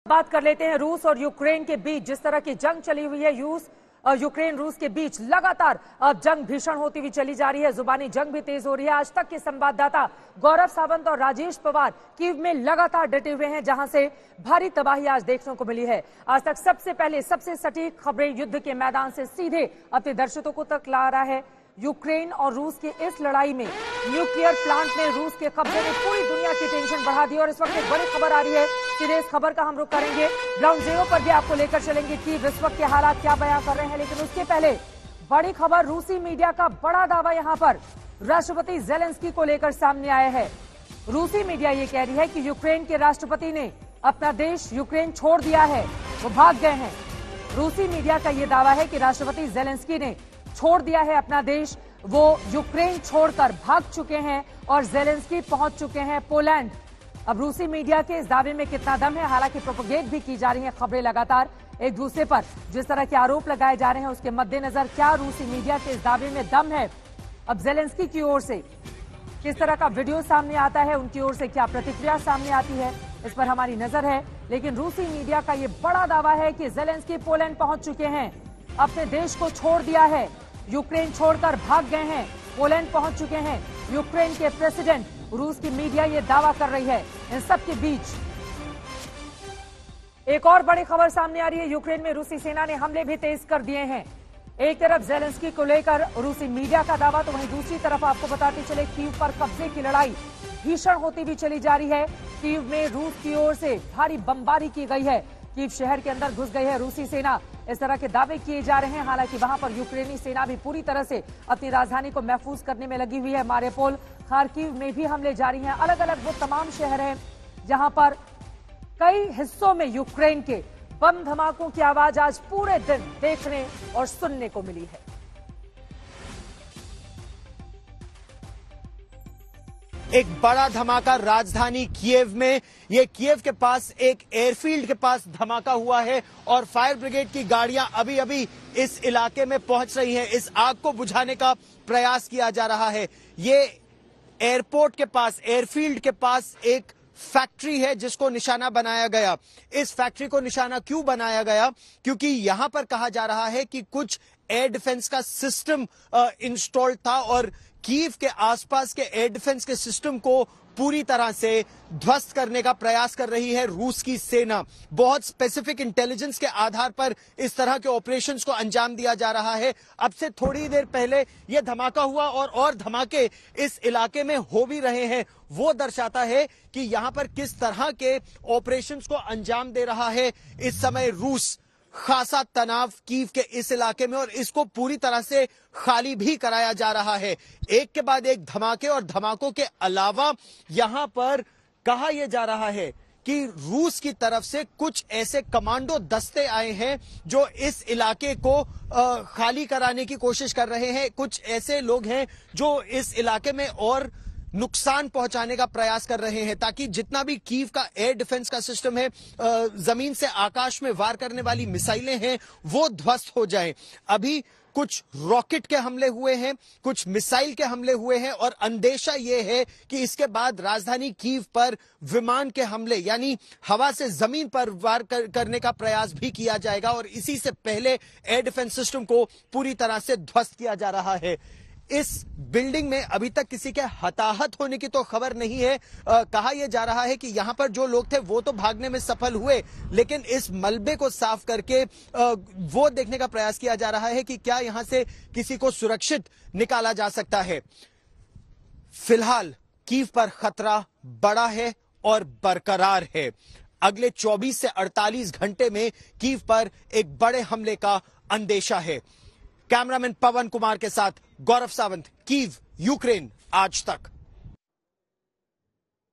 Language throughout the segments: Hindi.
बात कर लेते हैं रूस और यूक्रेन के बीच जिस तरह की जंग चली हुई है। यूक्रेन रूस के बीच लगातार अब जंग भीषण होती हुई चली जा रही है। जुबानी जंग भी तेज हो रही है। आज तक के संवाददाता गौरव सावंत और राजेश पवार कीव में लगातार डटे हुए हैं, जहां से भारी तबाही आज देखने को मिली है। आज तक सबसे पहले सबसे सटीक खबरें युद्ध के मैदान से सीधे अपने दर्शकों तक ला रहा है। यूक्रेन और रूस की इस लड़ाई में न्यूक्लियर प्लांट ने रूस के कब्जे में पूरी दुनिया की टेंशन बढ़ा दी। और इस वक्त एक बड़ी खबर आ रही है, सीधे इस खबर का हम रुख करेंगे। ग्राउंड जीरो पर भी आपको लेकर चलेंगे कि इस वक्त के हालात क्या बयां कर रहे हैं। लेकिन उसके पहले बड़ी खबर, रूसी मीडिया का बड़ा दावा यहां पर राष्ट्रपति जेलेंस्की को लेकर सामने आया है। रूसी मीडिया ये कह रही है कि यूक्रेन के राष्ट्रपति ने अपना देश यूक्रेन छोड़ दिया है, वो भाग गए हैं। रूसी मीडिया का यह दावा है कि राष्ट्रपति जेलेंस्की ने छोड़ दिया है अपना देश, वो यूक्रेन छोड़कर भाग चुके हैं और जेलेंस्की पहुंच चुके हैं पोलैंड। अब रूसी मीडिया के इस दावे में कितना दम है, हालांकि प्रोपेगेट भी की जा रही है खबरें लगातार एक दूसरे पर। जिस तरह के आरोप लगाए जा रहे हैं उसके मद्देनजर क्या रूसी मीडिया के इस दावे में दम है? अब जेलेंस्की की ओर से किस तरह का वीडियो सामने आता है, उनकी ओर से क्या प्रतिक्रिया सामने आती है, इस पर हमारी नजर है। लेकिन रूसी मीडिया का यह बड़ा दावा है कि जेलेंस्की पोलैंड पहुंच चुके हैं, अपने देश को छोड़ दिया है, यूक्रेन छोड़कर भाग गए हैं, पोलैंड पहुंच चुके हैं यूक्रेन के प्रेसिडेंट। रूस की मीडिया ये दावा कर रही है। इन सब के बीच एक और बड़ी खबर सामने आ रही है। यूक्रेन में रूसी सेना ने हमले भी तेज कर दिए हैं। एक तरफ जेलेंस्की को लेकर रूसी मीडिया का दावा, तो वहीं दूसरी तरफ आपको बताते चले कीव पर कब्जे की लड़ाई भीषण होती भी चली जा रही है। कीव में रूस की ओर से भारी बमबारी की गई है। कीव शहर के अंदर घुस गई है रूसी सेना, इस तरह के दावे किए जा रहे हैं। हालांकि वहां पर यूक्रेनी सेना भी पूरी तरह से अपनी राजधानी को महफूज करने में लगी हुई है। मारियोपोल, खार्किव में भी हमले जारी हैं। अलग अलग वो तमाम शहर हैं जहां पर कई हिस्सों में यूक्रेन के बम धमाकों की आवाज आज पूरे दिन देखने और सुनने को मिली है। एक बड़ा धमाका राजधानी किएव में, ये किएव के पास एक एयरफील्ड के पास धमाका हुआ है और फायर ब्रिगेड की गाड़ियां अभी अभी इस इलाके में पहुंच रही हैं। इस आग को बुझाने का प्रयास किया जा रहा है। ये एयरपोर्ट के पास, एयरफील्ड के पास एक फैक्ट्री है जिसको निशाना बनाया गया। इस फैक्ट्री को निशाना क्यों बनाया गया? क्योंकि यहां पर कहा जा रहा है कि कुछ एयर डिफेंस का सिस्टम इंस्टॉल्ड था और कीव के आसपास के एयर डिफेंस के सिस्टम को पूरी तरह से ध्वस्त करने का प्रयास कर रही है रूस की सेना। बहुत स्पेसिफिक इंटेलिजेंस के आधार पर इस तरह के ऑपरेशंस को अंजाम दिया जा रहा है। अब से थोड़ी देर पहले यह धमाका हुआ और धमाके इस इलाके में हो भी रहे हैं। वो दर्शाता है कि यहां पर किस तरह के ऑपरेशंस को अंजाम दे रहा है इस समय रूस। खासा तनाव कीव के इस इलाके में और इसको पूरी तरह से खाली भी कराया जा रहा है। एक के बाद एक धमाके और धमाकों के अलावा यहां पर कहा यह जा रहा है कि रूस की तरफ से कुछ ऐसे कमांडो दस्ते आए हैं जो इस इलाके को खाली कराने की कोशिश कर रहे हैं। कुछ ऐसे लोग हैं जो इस इलाके में और नुकसान पहुंचाने का प्रयास कर रहे हैं ताकि जितना भी कीव का एयर डिफेंस का सिस्टम है, जमीन से आकाश में वार करने वाली मिसाइलें हैं, वो ध्वस्त हो जाएं। अभी कुछ रॉकेट के हमले हुए हैं, कुछ मिसाइल के हमले हुए हैं और अंदेशा यह है कि इसके बाद राजधानी कीव पर विमान के हमले यानी हवा से जमीन पर वार करने का प्रयास भी किया जाएगा और इसी से पहले एयर डिफेंस सिस्टम को पूरी तरह से ध्वस्त किया जा रहा है। इस बिल्डिंग में अभी तक किसी के हताहत होने की तो खबर नहीं है। कहा यह जा रहा है कि यहां पर जो लोग थे वो तो भागने में सफल हुए, लेकिन इस मलबे को साफ करके वो देखने का प्रयास किया जा रहा है कि क्या यहां से किसी को सुरक्षित निकाला जा सकता है। फिलहाल कीव पर खतरा बड़ा है और बरकरार है। अगले 24 से 48 घंटे में कीव पर एक बड़े हमले का अंदेशा है। कैमरामैन पवन कुमार के साथ गौरव सावंत, कीव, यूक्रेन आज तक।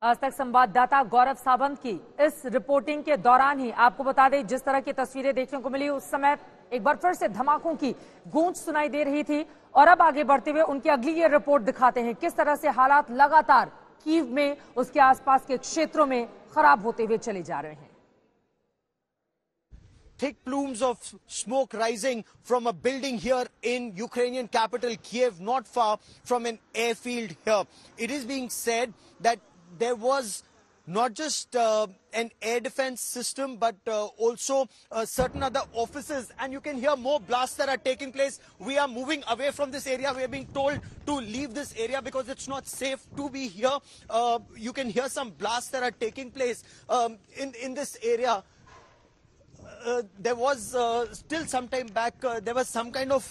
आज तक संवाददाता गौरव सावंत की इस रिपोर्टिंग के दौरान ही आपको बता दें जिस तरह की तस्वीरें देखने को मिली, उस समय एक बार फिर से धमाकों की गूंज सुनाई दे रही थी। और अब आगे बढ़ते हुए उनकी अगली ये रिपोर्ट दिखाते हैं किस तरह से हालात लगातार कीव में, उसके आसपास के क्षेत्रों में खराब होते हुए चले जा रहे हैं। Thick plumes of smoke rising from a building here in Ukrainian capital Kiev, not far from an airfield here. It is being said that there was not just an air defense system, but also certain other offices. And you can hear more blasts that are taking place. We are moving away from this area. We are being told to leave this area because it's not safe to be here. You can hear some blasts that are taking place in this area. There was still some time back, there was some kind of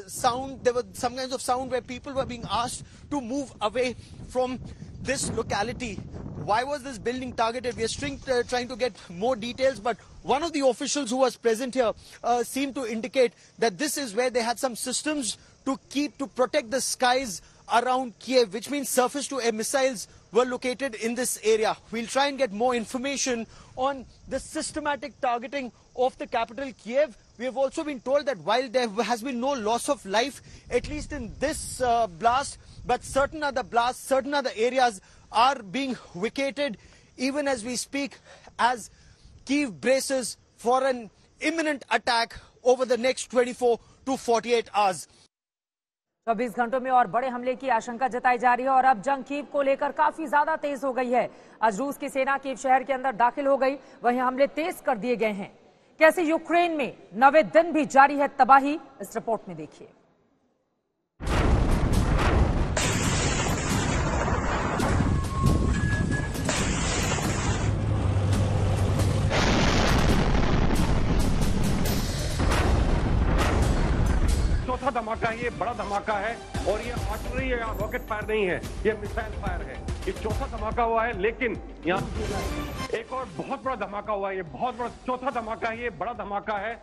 sound. There was some kinds of sound where people were being asked to move away from this locality. Why was this building targeted? We are trying to get more details, but one of the officials who was present here seemed to indicate that this is where they had some systems to protect the skies around Kiev, which means surface-to-air missiles were located in this area. We'll try and get more information on the systematic targeting of the capital, Kiev. We have also been told that while there has been no loss of life, at least in this blast, but certain other blasts, certain other areas are being vacated even as we speak, as Kiev braces for an imminent attack over the next 24 to 48 hours. 24 घंटों में और बड़े हमले की आशंका जताई जा रही है और अब जंग कीव को लेकर काफी ज्यादा तेज हो गई है। आज रूस की सेना कीव शहर के अंदर दाखिल हो गई, वहीं हमले तेज कर दिए गए हैं। कैसे यूक्रेन में 9वें दिन भी जारी है तबाही, इस रिपोर्ट में देखिए। चौथा धमाका है, ये बड़ा धमाका है और ये आर्टिलरी या रॉकेट फायर नहीं है, ये मिसाइल फायर है। ये चौथा धमाका हुआ है, लेकिन यहाँ एक और बहुत बड़ा धमाका हुआ है। ये बहुत बड़ा चौथा धमाका है, ये बड़ा धमाका है।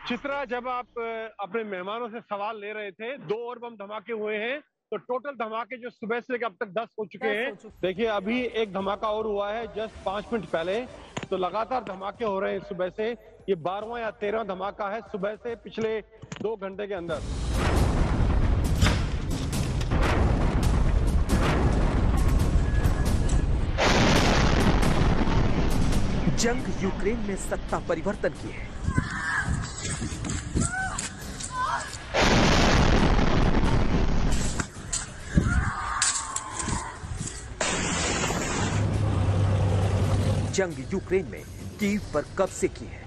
चित्रा, जब आप अपने मेहमानों से सवाल ले रहे थे, 2 और बम धमाके हुए हैं, तो टोटल धमाके जो सुबह से लेकर अब तक 10 हो चुके हैं। देखिए, अभी एक धमाका और हुआ है जस्ट 5 मिनट पहले। तो लगातार धमाके हो रहे हैं सुबह से। ये 12वां या 13वां धमाका है सुबह से पिछले 2 घंटे के अंदर। जंग यूक्रेन में सत्ता परिवर्तन की है। जंग यूक्रेन में कीव पर कब्जे की है।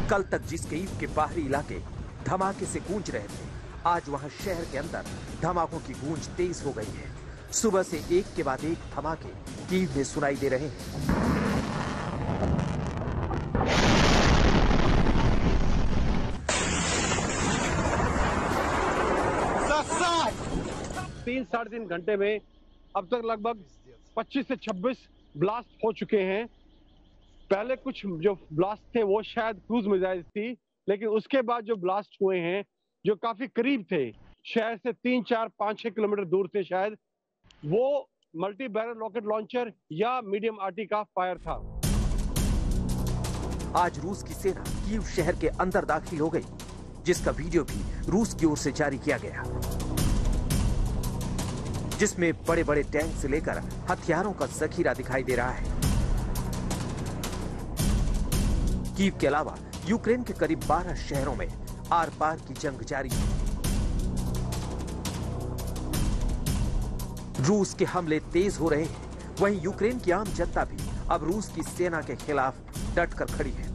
कल तक जिस कीव के बाहरी इलाके धमाके से गूंज रहे थे, आज वहां शहर के अंदर धमाकों की गूंज तेज हो गई है। सुबह से एक के बाद एक धमाके कीव में सुनाई दे रहे हैं। 3-3.5 घंटे में अब तक लगभग 25 से 26 ब्लास्ट हो चुके हैं। पहले कुछ जो ब्लास्ट थे वो शायद क्रूज मिसाइल थी, लेकिन उसके बाद जो ब्लास्ट हुए हैं जो काफी करीब थे, शहर से 3, 4, 5, 6 किलोमीटर दूर थे, शायद वो मल्टी बैरल रॉकेट लॉन्चर या मीडियम आरटी का फायर था। आज रूस की सेना कीव शहर के अंदर दाखिल हो गई, जिसका वीडियो भी रूस की ओर से जारी किया गया, जिसमें बड़े बड़े टैंक से लेकर हथियारों का जखीरा दिखाई दे रहा है। कीव के अलावा यूक्रेन के करीब 12 शहरों में आर पार की जंग जारी है। रूस के हमले तेज हो रहे हैं, वहीं यूक्रेन की आम जनता भी अब रूस की सेना के खिलाफ डटकर खड़ी है।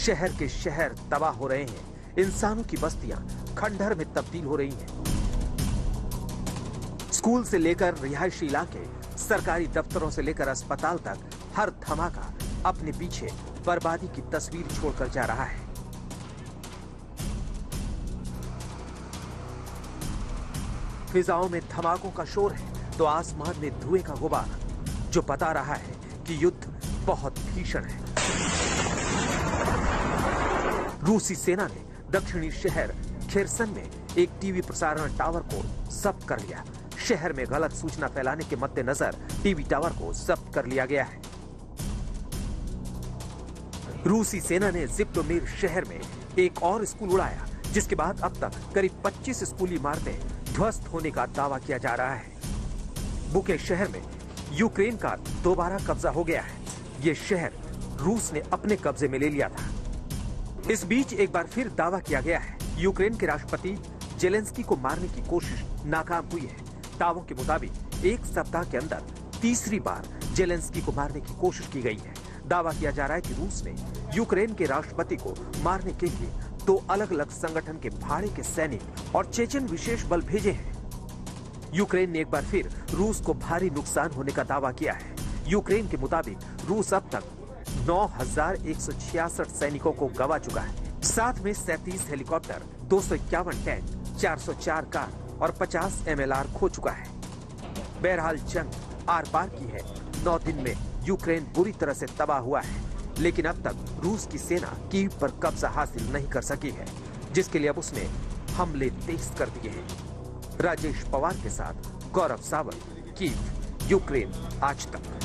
शहर के शहर तबाह हो रहे हैं, इंसानों की बस्तियां खंडहर में तब्दील हो रही हैं। स्कूल से लेकर रिहायशी इलाके, सरकारी दफ्तरों से लेकर अस्पताल तक हर धमाका अपने पीछे बर्बादी की तस्वीर छोड़कर जा रहा है। फिजाओं में धमाकों का शोर है तो आसमान में धुएं का गुबार, जो बता रहा है कि युद्ध बहुत भीषण है। रूसी सेना ने दक्षिणी शहर खेरसन में एक टीवी प्रसारण टावर को जब्त कर लिया। शहर में गलत सूचना फैलाने के मद्देनजर टीवी टावर को जब्त कर लिया गया है। रूसी सेना ने जिप्टोमिर शहर में एक और स्कूल उड़ाया, जिसके बाद अब तक करीब 25 स्कूली इमारतें ध्वस्त होने का दावा किया जा रहा है। बुके शहर में यूक्रेन का दोबारा कब्जा हो गया है। ये शहर रूस ने अपने कब्जे में ले लिया था। इस बीच एक बार फिर दावा किया गया है यूक्रेन के राष्ट्रपति जेलेंस्की को मारने की कोशिश नाकाम हुई है। दावों के मुताबिक एक सप्ताह के अंदर तीसरी बार जेलेंस्की को मारने की कोशिश की गई है। दावा किया जा रहा है कि रूस ने यूक्रेन के राष्ट्रपति को मारने के लिए 2 अलग-अलग संगठन के भाड़े के सैनिक और चेचन विशेष बल भेजे हैं। यूक्रेन ने एक बार फिर रूस को भारी नुकसान होने का दावा किया है। यूक्रेन के मुताबिक रूस अब तक 9,166 सैनिकों को गंवा चुका है। साथ में 37 हेलीकॉप्टर, 251 टैंक, 404 कार और 50 MLR खो चुका है। बहरहाल जंग आर पार की है। 9 दिन में यूक्रेन बुरी तरह से तबाह हुआ है, लेकिन अब तक रूस की सेना कीव पर कब्जा हासिल नहीं कर सकी है, जिसके लिए अब उसने हमले तेज कर दिए हैं। राजेश पवार के साथ गौरव सावंत, कीव, यूक्रेन आज तक।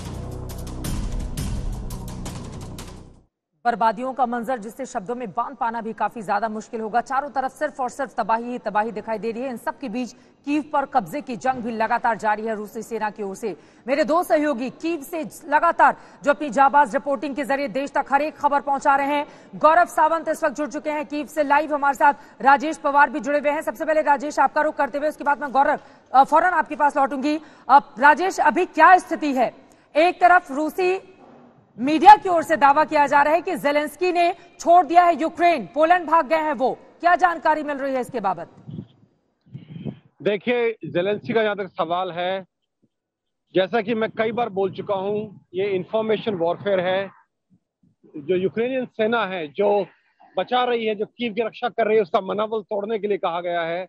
बर्बादियों का मंजर जिससे शब्दों में बांध पाना भी काफी ज्यादा मुश्किल होगा। चारों तरफ सिर्फ और सिर्फ तबाही ही तबाही दिखाई दे रही है। इन सब के बीच कीव पर कब्जे की जंग भी लगातार जारी है रूसी सेना की ओर से। मेरे 2 सहयोगी कीव से लगातार जो अपनी जाबाज रिपोर्टिंग के जरिए देश तक हर एक खबर पहुंचा रहे हैं। गौरव सावंत इस वक्त जुड़ चुके हैं कीव से लाइव। हमारे साथ राजेश पवार भी जुड़े हुए हैं। सबसे पहले राजेश, आपका रुख करते हुए उसके बाद मैं गौरव फौरन आपके पास लौटूंगी। राजेश, अभी क्या स्थिति है? एक तरफ रूसी मीडिया की ओर से दावा किया जा रहा है कि जेलेंस्की ने छोड़ दिया है यूक्रेन, पोलैंड भाग गए हैं वो। क्या जानकारी मिल रही है इसके बाबत? देखिए, जेलेंस्की का जहां तक सवाल है, जैसा कि मैं कई बार बोल चुका हूं, ये इंफॉर्मेशन वॉरफेयर है। जो यूक्रेनियन सेना है जो बचा रही है, जो कीव की रक्षा कर रही है, उसका मनोबल तोड़ने के लिए कहा गया है।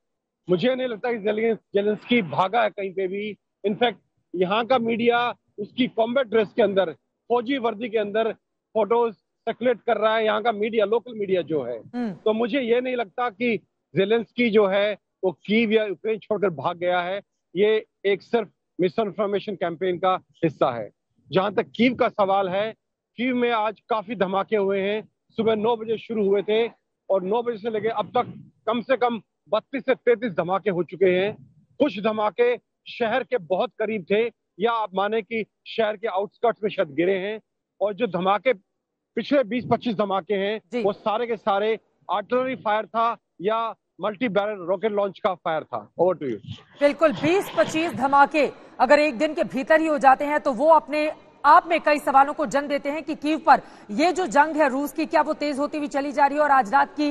मुझे नहीं लगता कि जेलेंस्की भागा है कहीं पे भी। इनफैक्ट यहाँ का मीडिया उसकी कॉम्बैट ड्रेस के अंदर, फौजी वर्दी के अंदर फोटोज सर्कुलेट कर रहा है, यहाँ का मीडिया, लोकल मीडिया जो है। तो मुझे ये नहीं लगता कि जेलेंस्की जो है वो कीव या यूक्रेन छोड़कर भाग गया है। ये एक सिर्फ मिस इन्फॉर्मेशन कैंपेन का हिस्सा है। जहां तक कीव का सवाल है, कीव में आज काफी धमाके हुए हैं। सुबह 9 बजे शुरू हुए थे और 9 बजे से लेकर अब तक कम से कम 32 से 33 धमाके हो चुके हैं। कुछ धमाके शहर के बहुत करीब थे, या आप माने कि शहर के आउटस्कर्ट्स में शायद गिरे हैं। और जो धमाके पिछले 20-25 धमाके हैं वो सारे के सारे आर्टिलरी फायर था या मल्टी बैरल रॉकेट लॉन्च का फायर था। Over to you. बिल्कुल, 20-25 धमाके अगर एक दिन के भीतर ही हो जाते हैं तो वो अपने आप में कई सवालों को जन्म देते हैं कि कीव पर ये जो जंग है रूस की, क्या वो तेज होती हुई चली जा रही है? और आज रात की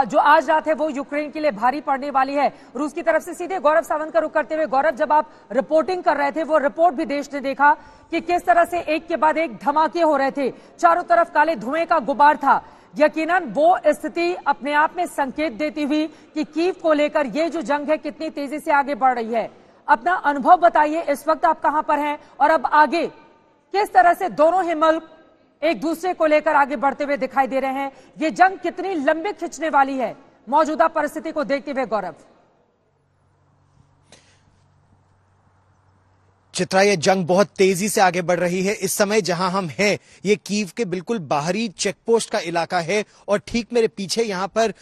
जो आज रात है वो यूक्रेन के लिए भारी पड़ने वाली है रूस की तरफ से। सीधे गौरव सावंत का रुख करते हुए, गौरव, जब आप रिपोर्टिंग कर रहे थे, वो रिपोर्ट भी देश ने देखा कि किस तरह से एक के बाद एक धमाके हो रहे थे, चारों तरफ काले धुएं का गुबार था। यकीनन वो स्थिति अपने आप में संकेत देती हुई कि कीव को लेकर ये जो जंग है कितनी तेजी से आगे बढ़ रही है। अपना अनुभव बताइए, इस वक्त आप कहां पर हैं और अब आगे किस तरह से दोनों ही मुल्क एक दूसरे को लेकर आगे बढ़ते हुए दिखाई दे रहे हैं? ये जंग कितनी लंबी खिंचने वाली है मौजूदा परिस्थिति को देखते हुए, गौरव? चित्रा, ये जंग बहुत तेजी से आगे बढ़ रही है। इस समय जहां हम हैं ये कीव के बिल्कुल बाहरी चेकपोस्ट का इलाका है और ठीक मेरे पीछे यहां पर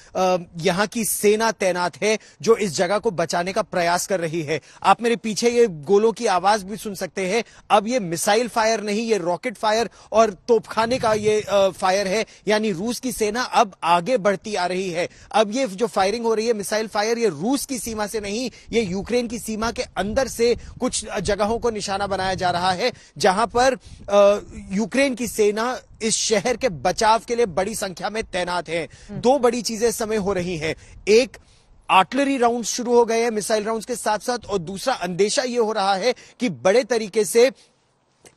यहां की सेना तैनात है जो इस जगह को बचाने का प्रयास कर रही है। आप मेरे पीछे ये गोलों की आवाज भी सुन सकते हैं। अब ये मिसाइल फायर नहीं, ये रॉकेट फायर और तोपखाने का ये फायर है, यानी रूस की सेना अब आगे बढ़ती आ रही है। अब ये जो फायरिंग हो रही है, मिसाइल फायर, ये रूस की सीमा से नहीं, ये यूक्रेन की सीमा के अंदर से कुछ जगहों को निशाना बनाया जा रहा है जहां पर यूक्रेन की सेना इस शहर के बचाव के लिए बड़ी संख्या में तैनात है। 2 बड़ी चीजें इस समय हो रही हैं। एक, आर्टिलरी राउंड शुरू हो गए हैं मिसाइल राउंड्स के साथ साथ, और दूसरा अंदेशा यह हो रहा है कि बड़े तरीके से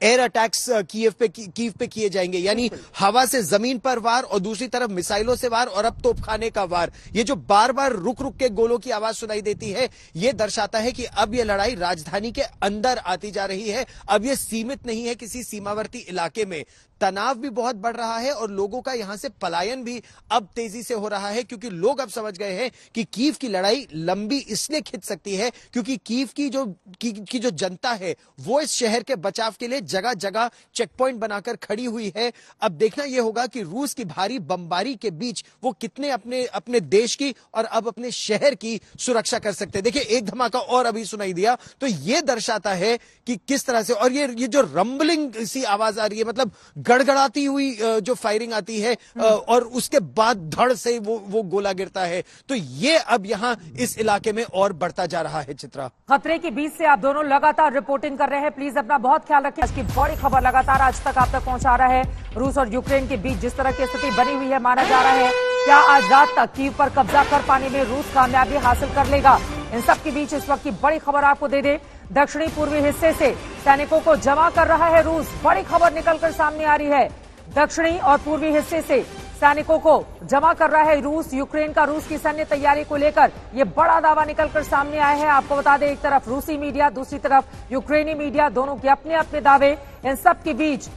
एयर अटैक्स कीव पे किए जाएंगे, यानी हवा से जमीन पर वार और दूसरी तरफ मिसाइलों से वार और अब तोपखाने का वार। ये जो बार बार रुक रुक के गोलों की आवाज सुनाई देती है, ये दर्शाता है कि अब ये लड़ाई राजधानी के अंदर आती जा रही है। अब ये सीमित नहीं है किसी सीमावर्ती इलाके में। तनाव भी बहुत बढ़ रहा है और लोगों का यहां से पलायन भी अब तेजी से हो रहा है, क्योंकि लोग अब समझ गए हैं कि कीव की लड़ाई लंबी इसलिए खिंच सकती है क्योंकि कीव की जो जनता है वो इस शहर के बचाव के लिए जगह जगह चेक पॉइंट बनाकर खड़ी हुई है। अब देखना यह होगा कि रूस की भारी बमबारी के बीच वो कितने अपने देश की और अब अपने शहर की सुरक्षा कर सकते हैं। देखिए, एक धमाका और अभी सुनाई दिया तो यह दर्शाता है कि किस तरह से, और ये जो रंबलिंग सी आवाज आ रही है, मतलब गड़गड़ाती हुई जो फायरिंग आती है और उसके बाद धड़ से वो गोला गिरता है। तो ये अब यहां इस इलाके में और बढ़ता जा रहा है। चित्रा, खतरे के बीच से आप दोनों लगातार रिपोर्टिंग कर रहे हैं, प्लीज अपना बहुत ख्याल रखिए। आज की बड़ी खबर लगातार आज तक आप तक पहुंचा रहा है। रूस और यूक्रेन के बीच जिस तरह की स्थिति बनी हुई है, माना जा रहा है क्या आज रात तक कीव पर कब्जा कर पाने में रूस कामयाबी हासिल कर लेगा। इन सब के बीच इस वक्त की बड़ी खबर आपको दे दे, दक्षिणी पूर्वी हिस्से से सैनिकों को जमा कर रहा है रूस। बड़ी खबर निकलकर सामने आ रही है, दक्षिणी और पूर्वी हिस्से से सैनिकों को जमा कर रहा है रूस। यूक्रेन का रूस की सैन्य तैयारी को लेकर यह बड़ा दावा निकलकर सामने आया है। आपको बता दें, एक तरफ रूसी मीडिया, दूसरी तरफ यूक्रेनी मीडिया, दोनों के अपने अपने दावे। इन सब के बीच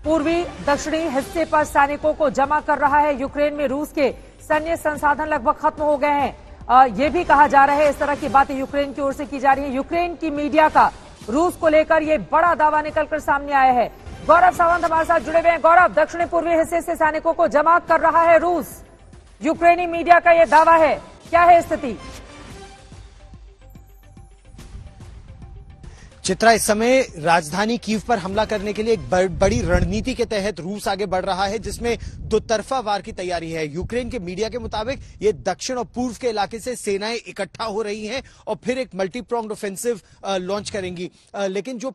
पूर्वी दक्षिणी हिस्से पर सैनिकों को जमा कर रहा है यूक्रेन में रूस के सैन्य संसाधन लगभग खत्म हो गए हैं। ये भी कहा जा रहा है, इस तरह की बातें यूक्रेन की ओर से की जा रही है। यूक्रेन की मीडिया का रूस को लेकर यह बड़ा दावा निकलकर सामने आया है। गौरव सावंत हमारे साथ जुड़े हुए हैं। गौरव, दक्षिणी पूर्वी हिस्से से सैनिकों को जमा कर रहा है रूस, यूक्रेनी मीडिया का यह दावा है, क्या है स्थिति? चित्रा, इस समय राजधानी कीव पर हमला करने के लिए एक बड़ी रणनीति के तहत रूस आगे बढ़ रहा है, जिसमें दो तरफा वार की तैयारी है। यूक्रेन के मीडिया के मुताबिक ये दक्षिण और पूर्व के इलाके से सेनाएं इकट्ठा हो रही हैं और फिर एक मल्टीप्रोंग्ड ऑफेंसिव लॉन्च करेंगी। लेकिन जो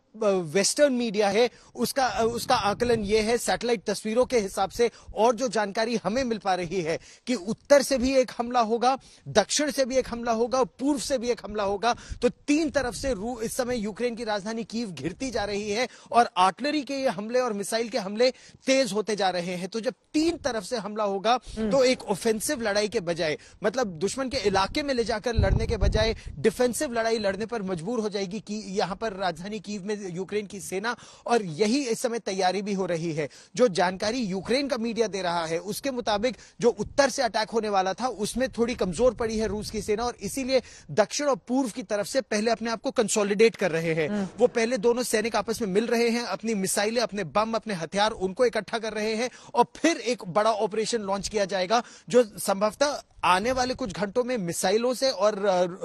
वेस्टर्न मीडिया है उसका आकलन ये है, सैटेलाइट तस्वीरों के हिसाब से और जो जानकारी हमें मिल पा रही है, कि उत्तर से भी एक हमला होगा, दक्षिण से भी एक हमला होगा और पूर्व से भी एक हमला होगा। तो तीन तरफ से इस समय यूक्रेन राजधानी कीव घिरती जा रही है और आर्टिलरी के ये हमले और मिसाइल के हमले तेज होते जा रहे हैं। तो जब तीन तरफ से हमला होगा तो एक ऑफेंसिव लड़ाई के बजाय, मतलब दुश्मन के इलाके में ले जाकर लड़ने के बजाय डिफेंसिव लड़ाई लड़ने पर मजबूर हो जाएगी कि यहां पर राजधानी कीव में यूक्रेन की सेना। और यही इस समय तैयारी भी हो रही है। जो जानकारी यूक्रेन का मीडिया दे रहा है उसके मुताबिक जो उत्तर से अटैक होने वाला था उसमें थोड़ी कमजोर पड़ी है रूस की सेना, और इसीलिए दक्षिण और पूर्व की तरफ से पहले अपने आप को कंसोलिडेट कर रहे हैं। वो पहले दोनों सैनिक आपस में मिल रहे हैं, अपनी मिसाइलें, अपने बम, अपने हथियार उनको इकट्ठा कर रहे हैं और फिर एक बड़ा ऑपरेशन लॉन्च किया जाएगा, जो संभवतः आने वाले कुछ घंटों में मिसाइलों से और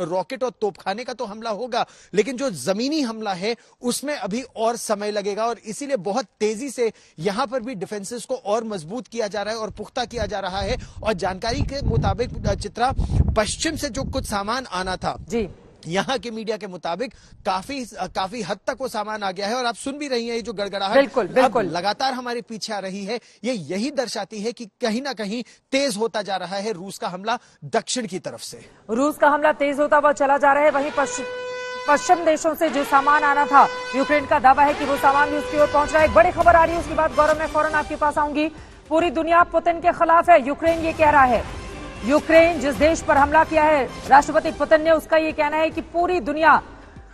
रॉकेट और तोपखाने का तो हमला होगा, लेकिन जो जमीनी हमला है उसमें अभी और समय लगेगा। और इसीलिए बहुत तेजी से यहां पर भी डिफेंसेस को और मजबूत किया जा रहा है और पुख्ता किया जा रहा है। और जानकारी के मुताबिक चित्रा, पश्चिम से जो कुछ सामान आना था जी, यहाँ के मीडिया के मुताबिक काफी हद तक वो सामान आ गया है। और आप सुन भी रही हैं, ये जो गड़गड़ाहट बिल्कुल लगातार हमारे पीछे आ रही है, ये यही दर्शाती है कि कहीं ना कहीं तेज होता जा रहा है रूस का हमला दक्षिण की तरफ से। रूस का हमला तेज होता हुआ चला जा रहा है। वहीं पश्चिम देशों से जो सामान आना था, यूक्रेन का दावा है कि वो सामान भी उसकी ओर पहुंच रहा है। एक बड़ी खबर आ रही है, उसके बाद गौरव, मैं फौरन आपके पास आऊंगी। पूरी दुनिया पुतिन के खिलाफ है, यूक्रेन ये कह रहा है। यूक्रेन जिस देश पर हमला किया है राष्ट्रपति पुतिन ने, उसका ये कहना है कि पूरी दुनिया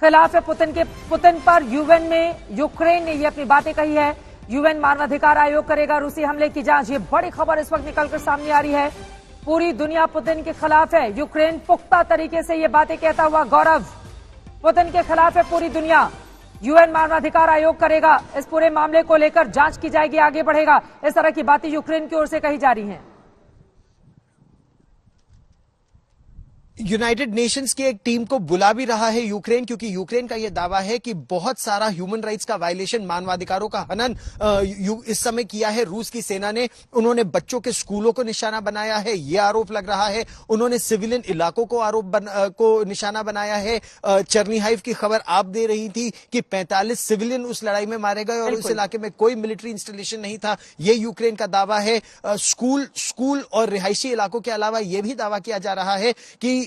खिलाफ है पुतिन पर। यूएन में यूक्रेन ने ये अपनी बातें कही है। यूएन मानवाधिकार आयोग करेगा रूसी हमले की जांच। ये बड़ी खबर इस वक्त निकलकर सामने आ रही है। पूरी दुनिया पुतिन के खिलाफ है, यूक्रेन पुख्ता तरीके से ये बातें कहता हुआ। गौरव, पुतिन के खिलाफ है पूरी दुनिया, यूएन मानवाधिकार आयोग करेगा इस पूरे मामले को लेकर, जांच की जाएगी, आगे बढ़ेगा, इस तरह की बातें यूक्रेन की ओर से कही जा रही हैं। यूनाइटेड नेशंस की एक टीम को बुला भी रहा है यूक्रेन, क्योंकि यूक्रेन का यह दावा है कि बहुत सारा ह्यूमन राइट्स का वायलेशन, मानवाधिकारों का हनन इस समय किया है रूस की सेना ने। उन्होंने बच्चों के स्कूलों को निशाना बनाया है, यह आरोप लग रहा है। उन्होंने सिविलियन इलाकों को निशाना बनाया है। चर्नीहाइव की खबर आप दे रही थी कि 45 सिविलियन उस लड़ाई में मारे गए और उस इलाके में कोई मिलिट्री इंस्टॉलेशन नहीं था, यह यूक्रेन का दावा है। स्कूल और रिहायशी इलाकों के अलावा यह भी दावा किया जा रहा है कि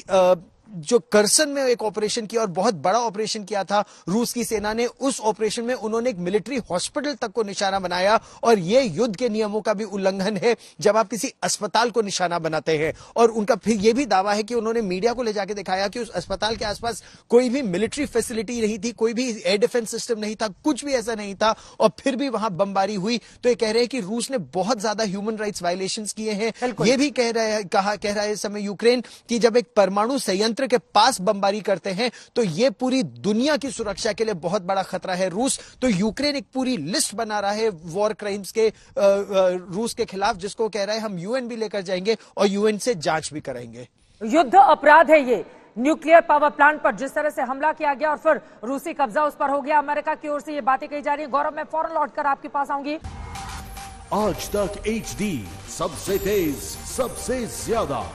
जो कर्सन में एक ऑपरेशन किया और बहुत बड़ा ऑपरेशन किया था रूस की सेना ने, उस ऑपरेशन में उन्होंने एक मिलिट्री हॉस्पिटल तक को निशाना बनाया। और यह युद्ध के नियमों का भी उल्लंघन है जब आप किसी अस्पताल को निशाना बनाते हैं। और उनका फिर यह भी दावा है कि उन्होंने मीडिया को ले जाके दिखाया कि उस अस्पताल के आसपास कोई भी मिलिट्री फैसिलिटी नहीं थी, कोई भी एयर डिफेंस सिस्टम नहीं था, कुछ भी ऐसा नहीं था, और फिर भी वहां बमबारी हुई। तो ये कह रहे हैं कि रूस ने बहुत ज्यादा ह्यूमन राइट्स वायलेशंस किए हैं। यह भी कह रहा है इस समय यूक्रेन कि जब एक परमाणु संयंत्र के पास बमबारी करते हैं तो यह पूरी दुनिया की सुरक्षा के लिए बहुत बड़ा खतरा है रूस। तो यूक्रेन एक पूरी लिस्ट बना रहा है वॉर क्राइम्स के रूस के खिलाफ, जिसको कह रहा है हम यूएन भी लेकर जाएंगे और यूएन से जांच भी कराएंगे। युद्ध अपराध है ये। न्यूक्लियर पावर प्लांट पर जिस तरह से हमला किया गया और फिर रूसी कब्जा उस पर हो गया, अमेरिका की ओर से ये बातें कही जा रही है। गौरव, मैं फौरन लौटकर आपके पास आऊंगी। आज तक HD, सबसे तेज सबसे ज्यादा।